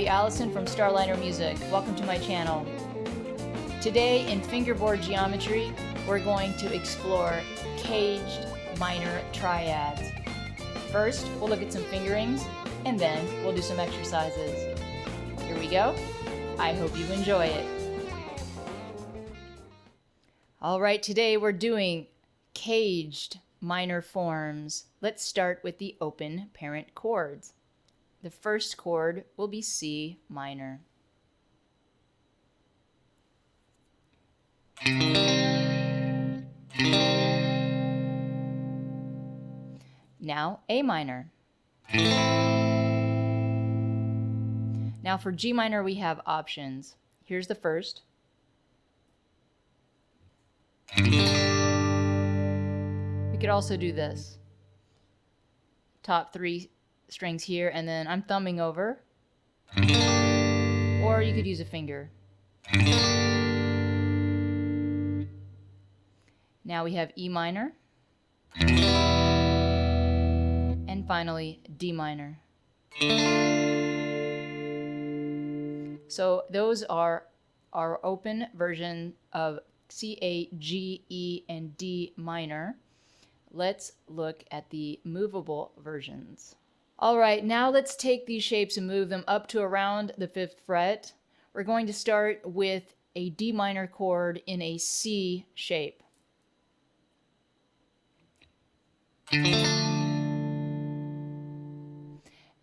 everybody, Allison from Starliner Music. Welcome to my channel. Today in Fingerboard Geometry, we're going to explore caged minor triads. First, we'll look at some fingerings, and then we'll do some exercises. Here we go. I hope you enjoy it. Alright, today we're doing caged minor forms. Let's start with the open parent chords. The first chord will be C minor. Now A minor. Now for G minor we have options. Here's the first. We could also do this. Top three strings here, and then I'm thumbing over. Or you could use a finger. Now we have E minor. And finally, D minor. So those are our open version of C, A, G, E, and D minor. Let's look at the movable versions. All right, now let's take these shapes and move them up to around the 5th fret. We're going to start with a D minor chord in a C shape.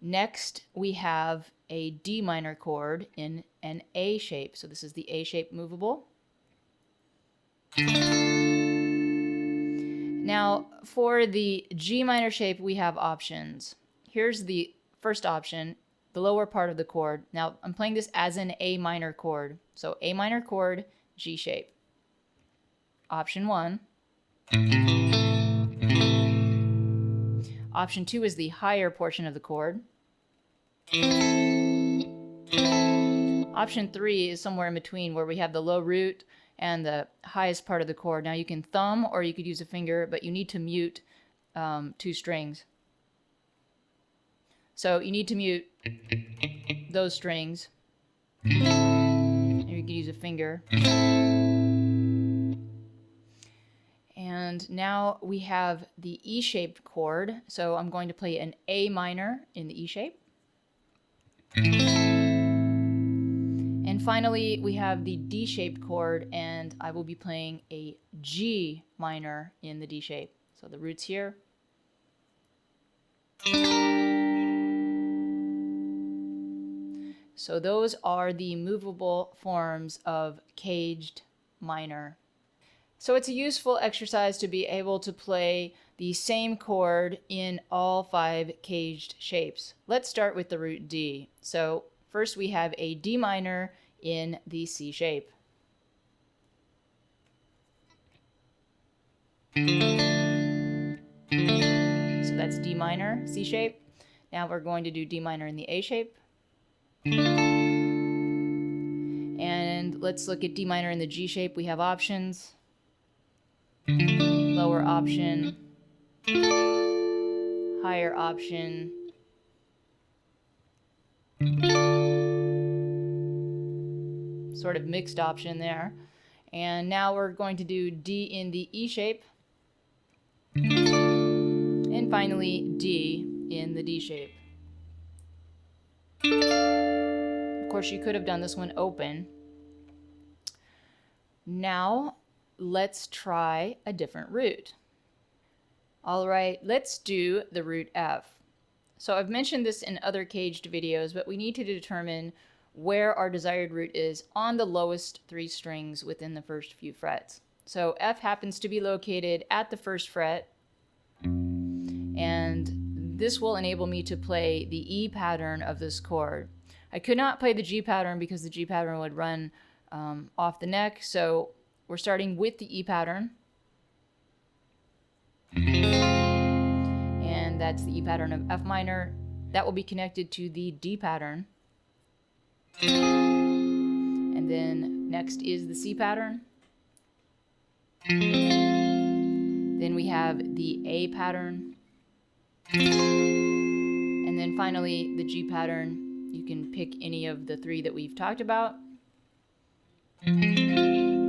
Next, we have a D minor chord in an A shape. So this is the A shape movable. Now, for the G minor shape, we have options. Here's the first option, the lower part of the chord. Now, I'm playing this as an A minor chord. So A minor chord, G shape. Option 1. Option 2 is the higher portion of the chord. Option 3 is somewhere in between where we have the low root and the highest part of the chord. Now you can thumb or you could use a finger, but you need to mute 2 strings. So you need to mute those strings. And you can use a finger. And now we have the E-shaped chord. So I'm going to play an A minor in the E shape. And finally, we have the D-shaped chord, and I will be playing a G minor in the D shape. So the root's here. So those are the movable forms of caged minor. So it's a useful exercise to be able to play the same chord in all 5 caged shapes. Let's start with the root D. So first we have a D minor in the C shape. So that's D minor, C shape. Now we're going to do D minor in the A shape. And let's look at D minor in the G shape. We have options. Lower option. Higher option. Sort of mixed option there. And now we're going to do D in the E shape. And finally, D in the D shape. Of course, you could have done this one open. Now, let's try a different root. All right, let's do the root F. So I've mentioned this in other caged videos, but we need to determine where our desired root is on the lowest 3 strings within the first few frets. So F happens to be located at the 1st fret, and this will enable me to play the E pattern of this chord. I could not play the G pattern because the G pattern would run off the neck, so we're starting with the E pattern. And that's the E pattern of F minor. That will be connected to the D pattern. And then next is the C pattern. Then we have the A pattern. And then finally the G pattern You can pick any of the three that we've talked about. And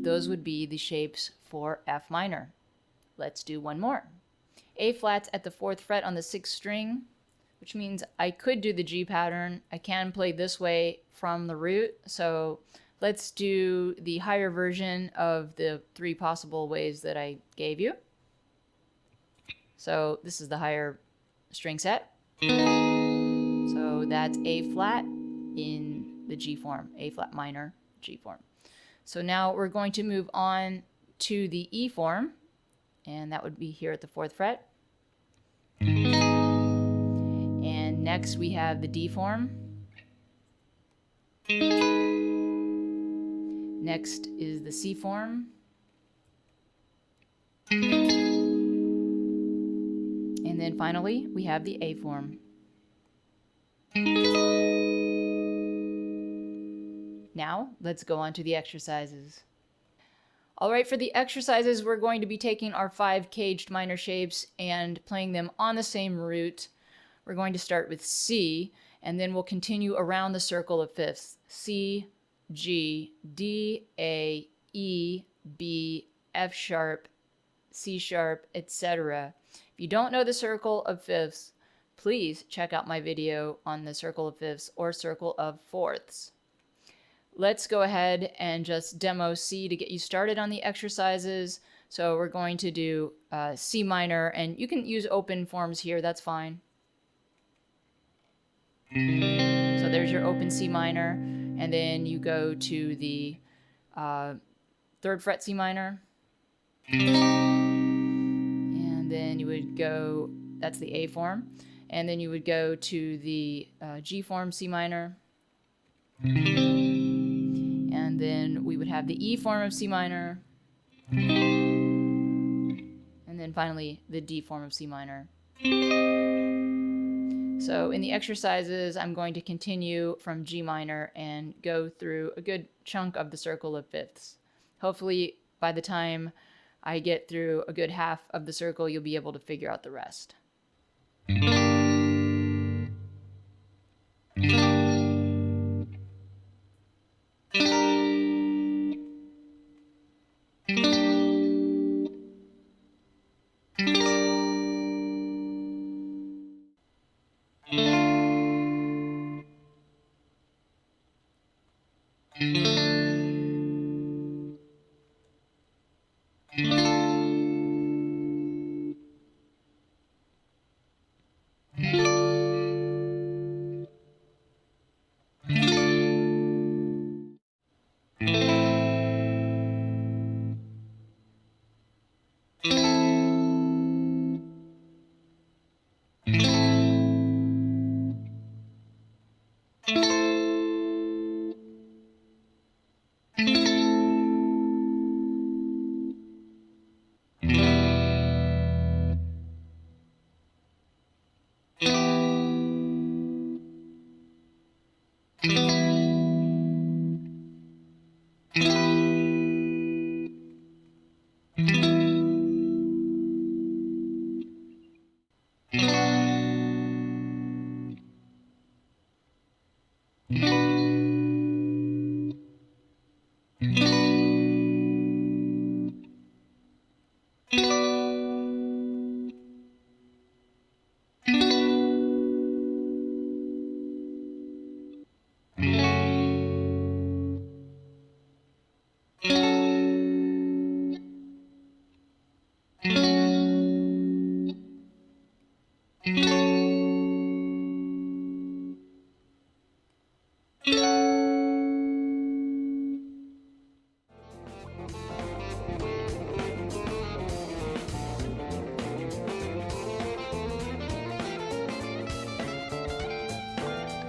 those would be the shapes for F minor. Let's do one more. A flat's at the 4th fret on the 6th string, which means I could do the G pattern. I can play this way from the root. So let's do the higher version of the 3 possible ways that I gave you. So this is the higher string set. So that's A flat in the G form, A flat minor, G form. So now we're going to move on to the E form, and that would be here at the 4th fret. And next we have the D form. Next is the C form. And then finally we have the A form. Now let's go on to the exercises. All right, for the exercises, we're going to be taking our 5 caged minor shapes and playing them on the same root. We're going to start with C, and then we'll continue around the circle of fifths. C, G, D, A, E, B, F sharp, C sharp, etc. If you don't know the circle of fifths, please check out my video on the circle of fifths or circle of fourths. Let's go ahead and just demo C to get you started on the exercises. So we're going to do C minor, and you can use open forms here, that's fine. So there's your open C minor, and then you go to the 3rd fret C minor, and then you would go, that's the A form, and then you would go to the G form C minor, and then we would have the E form of C minor, and then finally the D form of C minor. So in the exercises, I'm going to continue from G minor and go through a good chunk of the circle of fifths. Hopefully by the time I get through a good half of the circle, you'll be able to figure out the rest.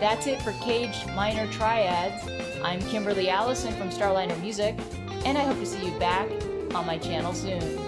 That's it for Caged Minor Triads. I'm Kimberly Allison from Starliner Music, and I hope to see you back on my channel soon.